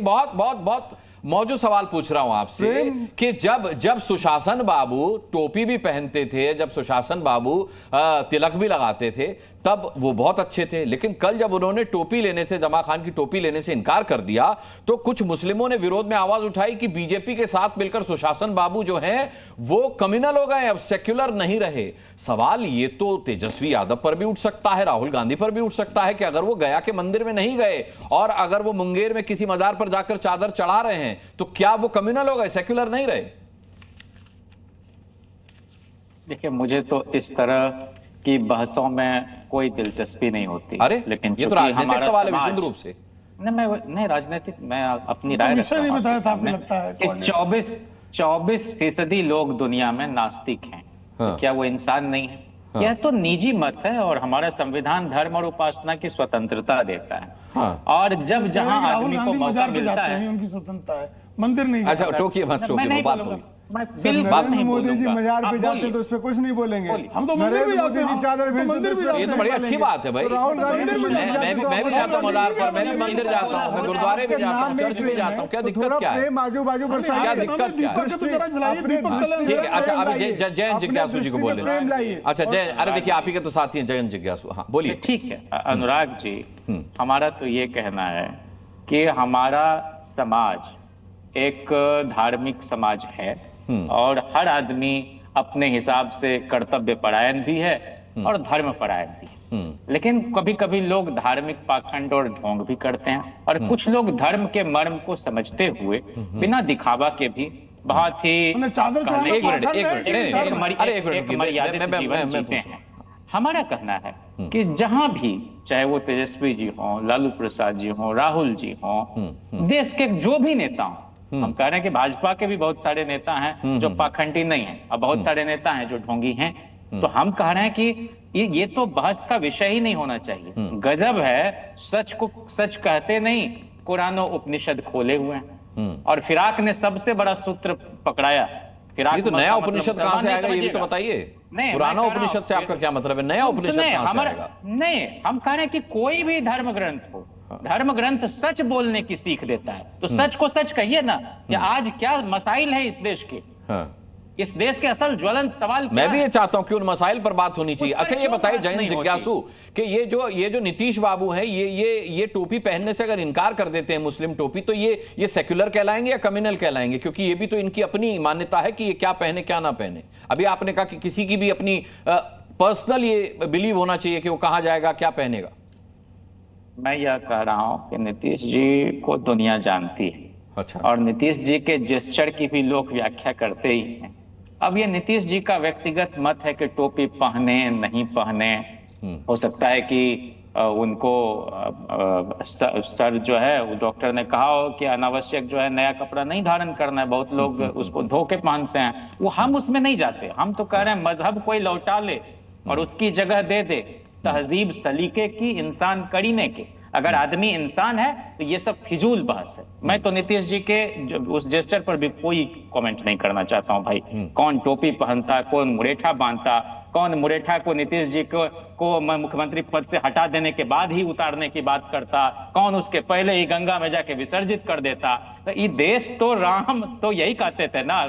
बहुत बहुत बहुत मौजूद सवाल पूछ रहा हूं आपसे कि जब सुशासन बाबू टोपी भी पहनते थे, जब सुशासन बाबू तिलक भी लगाते थे, तब वो बहुत अच्छे थे। लेकिन कल जब उन्होंने टोपी लेने से, जमा खान की टोपी लेने से इनकार कर दिया, तो कुछ मुस्लिमों ने विरोध में आवाज उठाई कि बीजेपी के साथ मिलकर सुशासन बाबू जो हैं वो कम्युनल हो गए, अब सेक्युलर नहीं रहे। सवाल ये तो तेजस्वी यादव पर भी उठ सकता है, राहुल गांधी पर भी उठ सकता है कि अगर वो गया के मंदिर में नहीं गए और अगर वो मुंगेर में किसी मजार पर जाकर चादर चढ़ा रहे हैं, तो क्या वो कम्युनल हो गए, सेक्युलर नहीं रहे? देखिए, मुझे तो इस तरह की बहसों में कोई दिलचस्पी नहीं होती। अरे लेकिन ये तो राजनीतिक सवाल है विशुद्ध रूप से। नहीं राजनीतिक, मैं अपनी राय नहीं बताया था, आपको लगता है कि 24% लोग दुनिया में नास्तिक हैं। हाँ। तो क्या वो इंसान नहीं है? हाँ। यह तो निजी मत है और हमारा संविधान धर्म और उपासना की स्वतंत्रता देता है। हाँ। और जब जहां आदमी को मौका मिलता है, उनकी स्वतंत्रता है, मंदिर नहीं। अच्छा टोकिए मत, टोकिए, बात बोलिए। नरेंद्र मोदी जी मजार पे जाते हैं तो उस पर कुछ नहीं बोलेंगे। हम तो मंदिर भी जाते हैं, चादर भी मंदिर भी जाते हैं। ये तो बड़ी अच्छी बात है भाई। राहुल गांधी मैं भी जाता हूँ मजार पर, मैं भी मंदिर जाता हूँ, मैं गुरुद्वारे भी जाता हूँ, चर्च भी जाता हूँ। क्या दिक्कत क्या है? आजू बाजू पर क्या दिक्कत क्या है? ठीक है, अच्छा अभी जयंत जिज्ञासु जी को बोले। अच्छा जय, अरे देखिए आप ही के तो साथी हैं जयंत जिज्ञासु, हाँ बोलिए। ठीक है अनुराग जी, हमारा तो ये कहना है कि हमारा समाज एक धार्मिक समाज है और हर आदमी अपने हिसाब से कर्तव्य परायण भी है और धर्म परायण भी है। लेकिन कभी कभी लोग धार्मिक पाखंड और ढोंग भी करते हैं और कुछ लोग धर्म के मर्म को समझते हुए बिना दिखावा के भी बहुत ही मर्यादित जीवन जीते हैं। हमारा कहना है कि जहां भी, चाहे वो तेजस्वी जी हों, लालू प्रसाद जी हों, राहुल जी हों, देश के जो भी नेता हों, हम कह रहे हैं कि भाजपा के भी बहुत सारे नेता हैं जो पाखंडी नहीं हैं और बहुत सारे नेता हैं जो ढोंगी हैं, तो हम कह रहे हैं कि ये तो बहस का विषय ही नहीं होना चाहिए। गजब है, सच को सच कहते नहीं, कुरान और उपनिषद खोले हुए हैं और फिराक ने सबसे बड़ा सूत्र पकड़ाया। ये तो नया उपनिषद कहां से आएगा, ये भी तो बताइए। पुराना उपनिषद से आपका क्या मतलब है? नया उपनिषद कहां से आएगा? नहीं, हम कह रहे हैं कि कोई भी धर्म ग्रंथ हो, धर्म ग्रंथ सच बोलने की सीख देता है, तो सच को सच कहिए ना। कि आज क्या मसाइल है इस देश के, इस देश के असल ज्वलंत सवाल क्या मैं भी ये चाहता हूं कि उन मसाइल पर बात होनी चाहिए। अच्छा ये बताइए जयंत जिज्ञासु कि ये जो नीतीश बाबू हैं, ये टोपी पहनने से अगर इनकार कर देते हैं, मुस्लिम टोपी, तो ये सेक्युलर कहलाएंगे या कम्युनल कहलाएंगे? क्योंकि ये भी तो इनकी अपनी मान्यता है कि ये क्या पहने क्या ना पहने। अभी आपने कहा कि किसी की भी अपनी पर्सनल ये बिलीव होना चाहिए कि वो कहां जाएगा क्या पहनेगा। मैं यह कह रहा हूं कि नीतीश जी को दुनिया जानती है। अच्छा। और नीतीश जी के जेस्चर की भी लोग व्याख्या करते ही हैं। अब ये नीतीश जी का व्यक्तिगत मत है कि टोपी पहने नहीं पहने। हो सकता है कि उनको सर जो है, वो डॉक्टर ने कहा हो कि अनावश्यक जो है नया कपड़ा नहीं धारण करना है, बहुत लोग उसको धो के पहनते हैं, वो हम उसमें नहीं जाते। हम तो कह रहे हैं मजहब कोई लौटा ले और उसकी जगह दे दे तहजीब सलीके की, इंसान करीने के। अगर आदमी इंसान है तो ये सब फिजूल बहस है। मैं तो नीतीश जी के उस जेस्चर पर भी कोई कमेंट नहीं करना चाहता हूं भाई। कौन टोपी पहनता, कौन मुरेठा बांधता, कौन मुरेठा को नीतीश जी को मुख्यमंत्री पद से हटा देने के बाद ही उतारने की बात करता, कौन उसके पहले ही गंगा में जाके विसर्जित कर देता। तो ये देश तो राम तो यही कहते थे ना,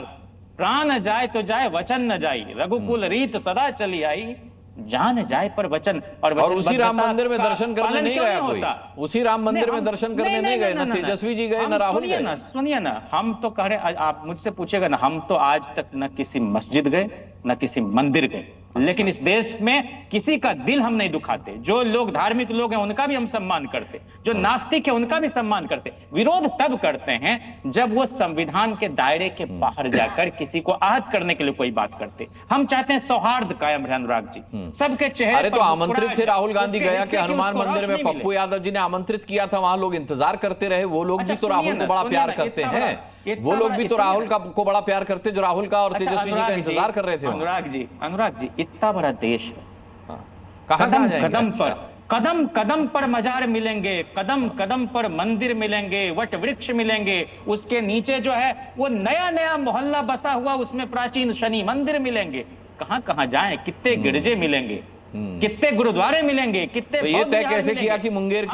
प्राण जाए तो जाए वचन न जाई, रघुकुल रीत सदा चली आई, जान जाए पर वचन। और उसी राम मंदिर में दर्शन करने नहीं गया कोई, उसी राम मंदिर में दर्शन करने नहीं गए, न तेजस्वी जी गए न राहुल गए। सुनिए ना, हम तो कह रहे, आप मुझसे पूछेगा ना, हम तो आज तक न किसी मस्जिद गए न किसी मंदिर गए, लेकिन इस देश में किसी का दिल हम नहीं दुखाते। जो लोग धार्मिक लोग हैं उनका भी हम सम्मान करते, जो नास्तिक है उनका भी सम्मान करते। विरोध तब करते हैं जब वो संविधान के दायरे के बाहर जाकर किसी को आहत करने के लिए कोई बात करते। हम चाहते हैं सौहार्द कायम रहे अनुराग जी, सबके चेहरे। अरे तो आमंत्रित थे राहुल गांधी गया कि हनुमान मंदिर में, पप्पू यादव जी ने आमंत्रित किया था, वहां लोग इंतजार करते रहे। वो लोग भी तो राहुल को बड़ा प्यार करते हैं, वो लोग भी तो राहुल को बड़ा प्यार करते जो राहुल का और तेजस्वी जी का इंतजार कर रहे थे। अनुराग जी इतना बड़ा देश है, कदम कदम पर मजार मिलेंगे, कदम कदम पर मंदिर मिलेंगे, वट वृक्ष मिलेंगे, उसके नीचे जो है वो नया नया मोहल्ला बसा हुआ, उसमें प्राचीन शनि मंदिर मिलेंगे। कहां कहां जाएं, कितने गिरजे मिलेंगे। कितने गुरुद्वारे मिलेंगे, कितने तो ये तय कैसे किया कि मुंगेर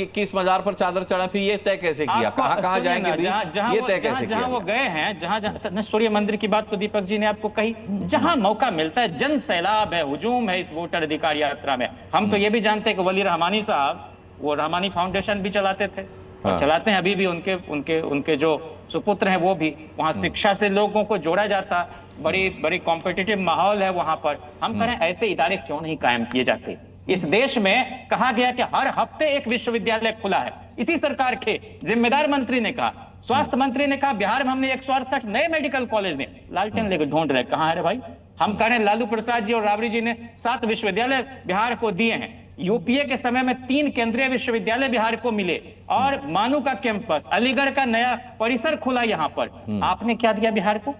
किस मजार पर चादर चढ़ा, फिर ये तय कैसे किया, कहाँ जाएंगे, ये तय कैसे किया? जहां वो गए हैं, जहां सूर्य मंदिर की बात तो दीपक जी ने आपको कही, जहां मौका मिलता है, जन सैलाब है, हुजूम है इस वोटर अधिकार यात्रा में। हम तो ये भी जानते हैं कि वली रहमानी साहब वो रहमानी फाउंडेशन भी चलाते थे और चलाते हैं अभी भी, उनके जो सुपुत्र हैं वो भी। वहां शिक्षा से लोगों को जोड़ा जाता, बड़ी कॉम्पिटिटिव माहौल है वहां पर। हम कह रहे हैं ऐसे इदारे क्यों नहीं कायम किए जाते? इस देश में कहा गया कि हर हफ्ते एक विश्वविद्यालय खुला है, इसी सरकार के जिम्मेदार मंत्री ने कहा, स्वास्थ्य मंत्री ने कहा बिहार में हमने 168 नए मेडिकल कॉलेज ने लालटेन लेकर ढूंढ रहे, कहां है रे भाई? हम कह रहे हैं लालू प्रसाद जी और राबड़ी जी ने 7 विश्वविद्यालय बिहार को दिए हैं। यूपीए के समय में 3 केंद्रीय विश्वविद्यालय बिहार को मिले और मानू का कैंपस, अलीगढ़ का नया परिसर खुला यहां पर। आपने क्या दिया बिहार को?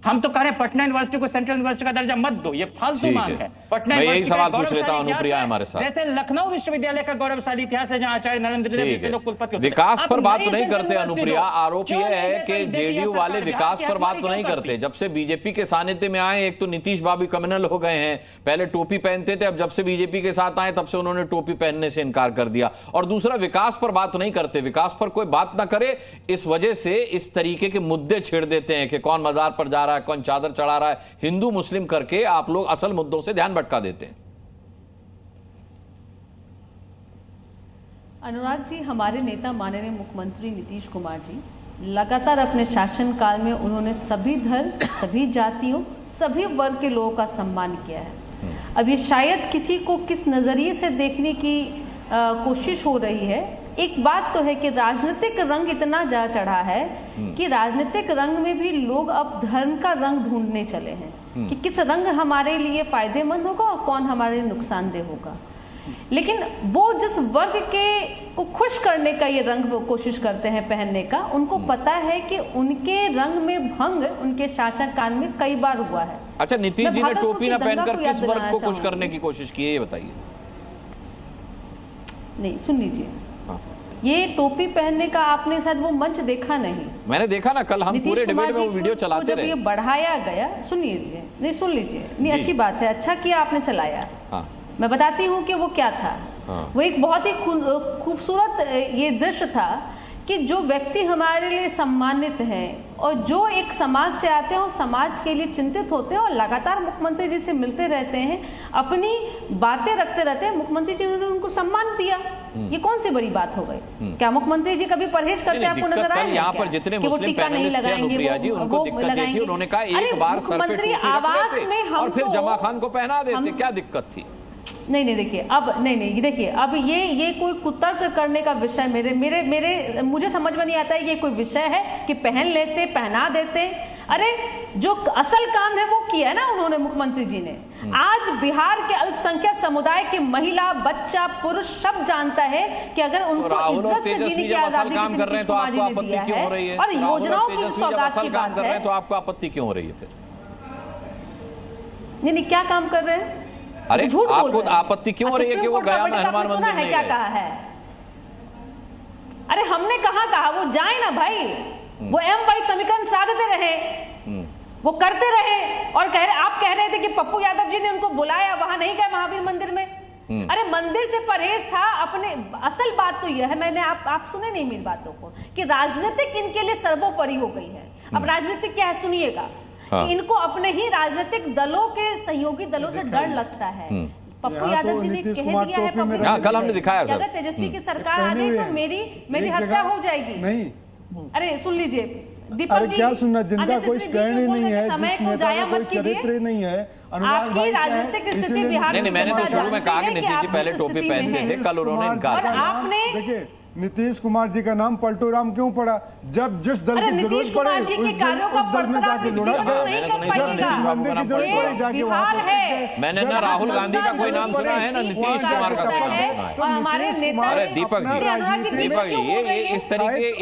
हम तो कह रहे हैं पटना यूनिवर्सिटी को सेंट्रल यूनिवर्सिटी का दर्जा मत दो, ये फालतू मांग है। पटना यही सवाल पूछ लेता हूं, अनुप्रिया हमारे साथ। जैसे लखनऊ विश्वविद्यालय का गौरवशाली इतिहास है, जहां आचार्य नरेंद्र देव लोग कुलपति। विकास पर बात तो नहीं करते अनुप्रिया, आरोप यह है कि जेडीयू वाले विकास पर बात तो नहीं करते। जब से बीजेपी के सानिध्य में आए, एक तो नीतीश बाबू कम्युनल हो गए हैं, पहले टोपी पहनते थे, अब जब से बीजेपी के साथ आए तब से उन्होंने टोपी पहनने से इनकार कर दिया। और दूसरा, विकास पर बात नहीं करते, विकास पर कोई बात ना करे, इस वजह से इस तरीके के मुद्दे छेड़ देते हैं कि कौन मजार पर जा रहा है, कौन चादर चढ़ा रहा है, हिंदू मुस्लिम करके आप लोग असल मुद्दों से ध्यान भटका देते हैं। अनुराग जी, हमारे नेता माननीय मुख्यमंत्री नीतीश कुमार जी लगातार अपने शासनकाल में उन्होंने सभी धर्म, सभी जातियों, सभी वर्ग के लोगों का सम्मान किया है। अब ये शायद किसी को किस नजरिए से देखने की कोशिश हो रही है। एक बात तो है कि राजनीतिक रंग इतना जा चढ़ा है कि राजनीतिक रंग में भी लोग अब धर्म का रंग ढूंढने चले हैं कि किस रंग हमारे लिए फायदेमंद होगा और कौन हमारे लिए नुकसानदेह होगा। लेकिन वो जिस वर्ग के को खुश करने का ये रंग वो कोशिश करते हैं पहनने का, उनको पता है कि उनके रंग में भंग उनके शासनकाल में कई बार हुआ है। अच्छा, नीतीश जी ने टोपी ना पहनकर किस वर्ग को खुश करने की कोशिश की है, ये बताइए। नहीं, सुन लीजिए, ये टोपी पहनने का आपने शायद वो मंच देखा नहीं। मैंने देखा ना, कल हम पूरे डिबेट में वो वीडियो चलाते रहे। ये बढ़ाया गया, सुन लीजिए, नहीं सुन लीजिए, नहीं अच्छी बात है, अच्छा किया आपने चलाया। हाँ। मैं बताती हूँ कि वो क्या था। हाँ। वो एक बहुत ही खूबसूरत ये दृश्य था कि जो व्यक्ति हमारे लिए सम्मानित हैं और जो एक समाज से आते हैं और समाज के लिए चिंतित होते हैं और लगातार मुख्यमंत्री जी से मिलते रहते हैं, अपनी बातें रखते रहते हैं, मुख्यमंत्री जी ने उनको सम्मान दिया। ये कौन सी बड़ी बात हो गई? क्या मुख्यमंत्री जी कभी परहेज करते आपको नजर आए? यहाँ पर जितने मुस्लिम पैनलिस्ट थे अनुप्रिया जी, उनको दिक्कत ये थी, उन्होंने कहा एक बार सर पे टोपी रख लेते और फिर जमा खान को पहना देते, क्या दिक्कत थी? नहीं देखिए, अब नहीं देखिए, अब ये कोई कुतर्क करने का विषय मेरे मुझे समझ में नहीं आता है। ये कोई विषय है कि पहन लेते, पहना देते? अरे जो असल काम है वो किया है ना उन्होंने, मुख्यमंत्री जी ने। आज बिहार के अल्पसंख्यक समुदाय के महिला, बच्चा, पुरुष सब जानता है कि अगर उनको इज्जत से जीने की आजादी किसी नीतीश कुमार जी ने दिया है और योजनाओं की सौगात की बात है, तो आपको आपत्ति क्यों हो रही है फिर? नहीं, क्या काम कर रहे हैं? अरे आपको आपत्ति क्यों हो रही है कि वो गया ना हनुमान मंदिर में? क्या कहा है? अरे हमने कहा वो जाए ना भाई, वो M/2 समीकरण साधते रहे, वो करते रहे और आप कह रहे थे कि पप्पू यादव जी ने उनको बुलाया, वहां नहीं गए महावीर मंदिर में। अरे मंदिर से परहेज था अपने। असल बात तो यह है, मैंने आप सुने नहीं मेरी बातों को, कि राजनीतिक इनके लिए सर्वोपरि हो गई है। अब राजनीतिक क्या है सुनिएगा। हाँ। इनको अपने ही राजनीतिक दलों के सहयोगी दलों से डर लगता है। पप्पू यादव जी ने कह दिया है, कल हमने दिखाया अगर तेजस्वी की सरकार आ गई तो मेरी हत्या हो जाएगी। नहीं, अरे सुन लीजिए दीपक जी, क्या सुनना, जिनका कोई स्टैंड नहीं है, जिस नेता का कोई चरित्र नहीं है, अनुराग भाई राजनीतिक स्थिति बिहार में। नहीं, मैंने तो शुरू में कहा कि नीतीश जी पहले टोपी पहनते थे, कल उन्होंने इनकार किया। आपने देखिए नीतीश कुमार जी का नाम पलटू राम क्यों पड़ा? जब जिस दल की जरूरत पड़े उस दल में जाके लुढ़क गए। जब जिस मंदिर की जरूरत पड़े जाके वहां पर। मैंने ना राहुल गांधी का कोई नाम सुना है ना नीतीश कुमार का कोई नाम सुना है। अरे दीपक ये इस तरीके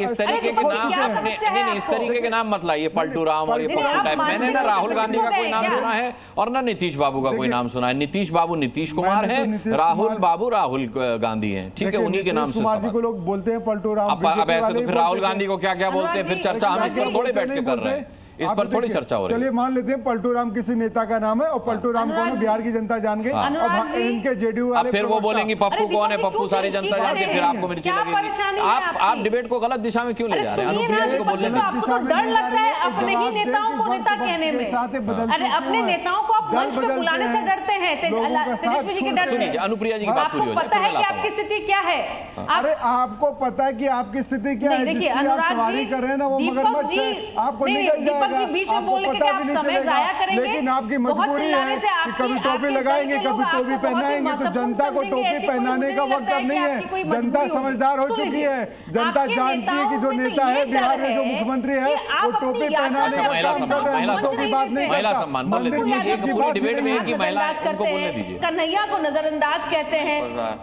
के नाम, इस तरीके के नाम मत लाइए, पलटू राम और ये पप्पू टाइप। मैंने ना राहुल गांधी का कोई नाम सुना है और ना नीतीश बाबू का कोई नाम सुना है। नीतीश बाबू नीतीश कुमार है, राहुल बाबू राहुल गांधी है, ठीक है, उन्हीं के नाम से बोलते हैं पलटू राम। अब ऐसे तो फिर राहुल गांधी को क्या क्या बोलते हैं, फिर चर्चा हम इस पर थोड़े बैठ के कर रहे हैं। इस आप पर थोड़ी देखिए, चर्चा हो रही है। चलिए मान लेते हैं पलटू राम किसी नेता का नाम है और पलटू राम कौन है बिहार की जनता जान गई, अनुराग और जी, इनके जेडीयू अब वाले फिर वो प्रवक्ता- बोलेंगी पप्पू अरे कौन है, दीपक जी, पप्पू सारी क्यों जनता चीख जानती है, रहे फिर हैं? आपको मिर्ची क्या लगेगी। परेशानी है आप आपकी? डिबेट को गलत दिशा में क्यों ले अरे जा रहे हैं? सुनिए अनुप्रिया ना जी को दीपक बोलने जी, दीजिए। आपको दिशा तो में डर नहीं जा लगता रही है है, अपने ही जवाब दे नेताओं कि को वक्त नेता वक्त कहने के में। साथ बदलते अरे अपने क्यों हैं? नेताओं को आप दल मंच पे बदलते बुलाने से हैं, डरते हैं लोगों का साथ तेजस्वी जी के डर छोड़ते से। हैं। अनुप्रिया जी की बात आपको पूरी हो जाए, पता फिर है मैं कि लाता आपकी हूं। स्थिति क्या है? अरे आपको पता है कि आपकी स्थिति क्या नहीं, है, देखिए, जिसकी आप अनुराग सवारी जी, कर रहे हैं ना वो दीपक मगरमच्छ जी, है, आपको नहीं, निकल दीपक जाएगा, जी, बीच में आपको बोल के पता आप भी नहीं समय चलेगा। जाया करेंगे। लेकिन आपकी बहुत मजबूरी चिल्लाने है से कि आपकी- कभी टोपी आपके लगाएंगे, दल के कभी लोग टोपी आपको बहुत ही पहनाएंगे, तो महत्वपूर्ण जनता को समझेंगे। टोपी ऐसी कोई पहनाने मुझे का नहीं वक्त लगता अब नहीं कि आपकी कोई है। जनता मजबूरी होगी। समझदार हो सुन चुकी लीजिए, है, जनता आपके जानती है कि जो नेताओं में नेता तो है ये बिहार डर में जो है मुख्यमंत्री है कि आप वो अपनी टोपी यात्रा पहनाने में का महिला काम सम्मान, कर रहे हैं, महिला मुद्दों की बात नहीं महिला करता। सम्मान बोलने मंदिर दीजिए। मुद्दे एक की पूरी बात ही डिबेट में नहीं एक ही है। महिला नजरअंदाज उनको करते बोलने हैं, दीजिए। कन्हैया को नजरअंदाज कहते हैं।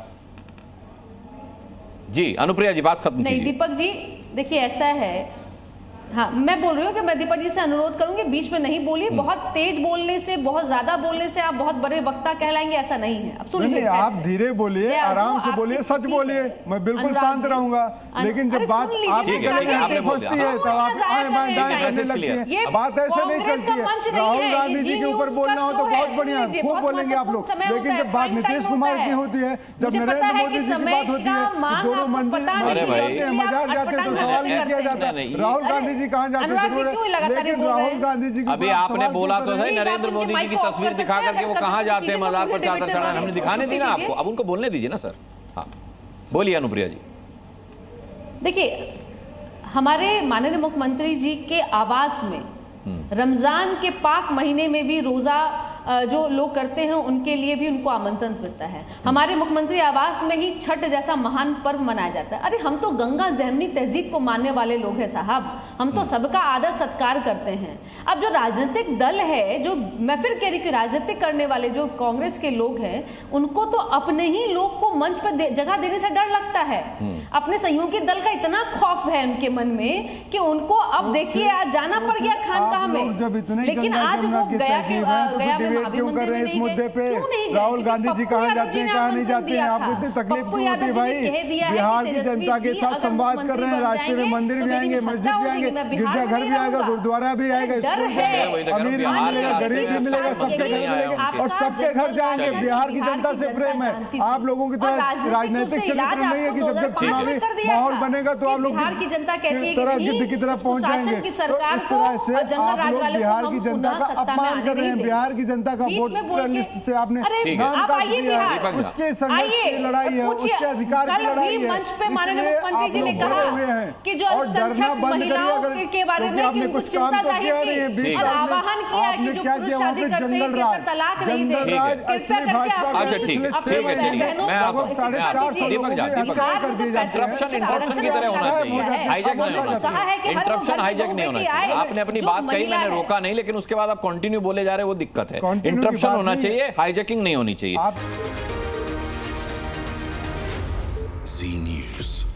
जी अनुप्रिया जी बात खत्म नहीं कीजिए। दीपक जी, देखिए ऐसा है, हाँ मैं बोल रही हूँ कि मैं दीपक जी से अनुरोध करूंगी बीच में नहीं बोलिए। बहुत तेज बोलने से, बहुत ज्यादा बोलने से आप बहुत बड़े वक्ता कहलाएंगे, ऐसा नहीं है। अब सुन नहीं, लीजिए, आप ऐसे। धीरे बोलिए, जय आराम जो से आपकी बोलिए, सच स्थिति बोलिए, है। मैं बिल्कुल अनुराग शांत जी, रहूंगा। लेकिन जब अरे बात सुन लीजिए, आपके ठीक है, गले ठीक है, में आपने बोल फंसती दिया। है तब आप आए बाएं दाएं मैसेज करने लगती क्लियर। है। बात ऐसे नहीं कांग्रेस चलती का मंच है। नहीं राहुल है, गांधी ये जी के न्यूज़ ऊपर का बोलना हो तो शो है, बहुत सुन बढ़िया, लीजिए, खूब बहुत बोलेंगे आप लोग। महत्वपूर्ण समय लेकिन होता जब है, बात प्राइम नीतीश टाइम कुमार होता की है। होती है, जब मुझे पता नरेंद्र है मोदी कि जी की समय बात होती है, का मांग दोनों आपको मंदिर पता नहीं अरे भाई, जाते हैं, मजार जाते हैं तो अटपटा सवाल नहीं करते किया हैं। जाता। नहीं, राहुल नहीं, गांधी जी कहाँ जाते अनुराग जी जरूर क्यों है, लगातार लेकिन बोल रहे राहुल हैं? गांधी जी के अभी ऊपर आपने सवाल बोला क्यों तो कर सही, रहे हैं? नरेंद्र आप मोदी उनके जी की माइक को ऑफ तस्वीर कर दिखा सकते हैं, करके वो अगर कहाँ कर जाते हैं सकते मजार पर हैं, चादर मुझे चढ़ाने, हमने डिबेट दिखाने दी ना चलाने आपको। अब उनको बोलने दीजिए ना सर। हाँ बोलिए अनुप्रिया जी। देखिए, हमारे माननीय मुख्यमंत्री जी के आवास में रमजान के पाक महीने में भी रोजा जो लोग करते हैं उनके लिए भी उनको आमंत्रण मिलता है। हमारे मुख्यमंत्री आवास में ही छठ जैसा महान पर्व मनाया जाता है। अरे हम तो गंगा जमुनी तहजीब को मानने वाले लोग हैं साहब, हम तो सबका आदर सत्कार करते हैं। अब जो राजनीतिक दल है, जो मैं फिर कह रही कि राजनीतिक करने वाले जो कांग्रेस के लोग हैं, उनको तो अपने ही लोग को मंच पर जगह देने से डर लगता है। अपने सहयोगी दल का इतना खौफ है उनके मन में कि उनको अब देखिए आज जाना पड़ गया खानकाह में। जब इतने लेकिन आज वो गया के गया में डिबेट क्यों कर रहे हैं इस मुद्दे पे? राहुल गांधी जी कहाँ जाते हैं, कहाँ नहीं जाते हैं? आपको इतनी तकलीफ क्यों होती है भाई? बिहार की जनता के साथ संवाद कर रहे हैं, रास्ते में मंदिर भी आएंगे, मस्जिद भी आएंगे, गिरजाघर भी आएगा, गुरुद्वारा भी आएगा, स्कूल भी आएगा, अमीर भी मिलेगा, गरीब भी मिलेगा, सबके घर मिलेगा और सबके घर जाएंगे। बिहार की जनता से प्रेम है। आप लोगों की तरह राजनीतिक चरित्र नहीं है कि जब चुनावी माहौल बनेगा तो आप लोग बिहार की जनता कहती है तरह गिद्ध की तरह पहुंच जाएंगे। तो इस तरह से आप लोग बिहार की जनता का अपमान कर रहे हैं। बिहार की जनता का वोटर लिस्ट से आपने नाम काट दिया है। उसके संघर्ष की लड़ाई है, उसके अधिकार की लड़ाई है। इसलिए आप लोग डरे हुए हैं और डरना बंद करिए। अगर क्योंकि आपने कुछ काम तो किया नहीं है 20 साल में, आपने क्या किया वहाँ पे जंगल राज, जंगल राज असली भाजपा का अच्छा, ठीक है, पिछले 6 ठीक है, महीने चलिए, में मैं आपको- लगभग 4.5 सौ लोगों को हत्या कर दी जाती है। इंटरप्शन की तरह होना चाहिए, हाईजैक नहीं होना चाहिए। इंटरप्शन हाईजैक नहीं होना चाहिए। आपने अपनी बात कही, मैंने रोका नहीं, लेकिन उसके बाद आप कंटिन्यू बोले जा रहे हैं, वो दिक्कत है। इंटरप्शन होना चाहिए, हाईजैकिंग नहीं होनी चाहिए। Zee News.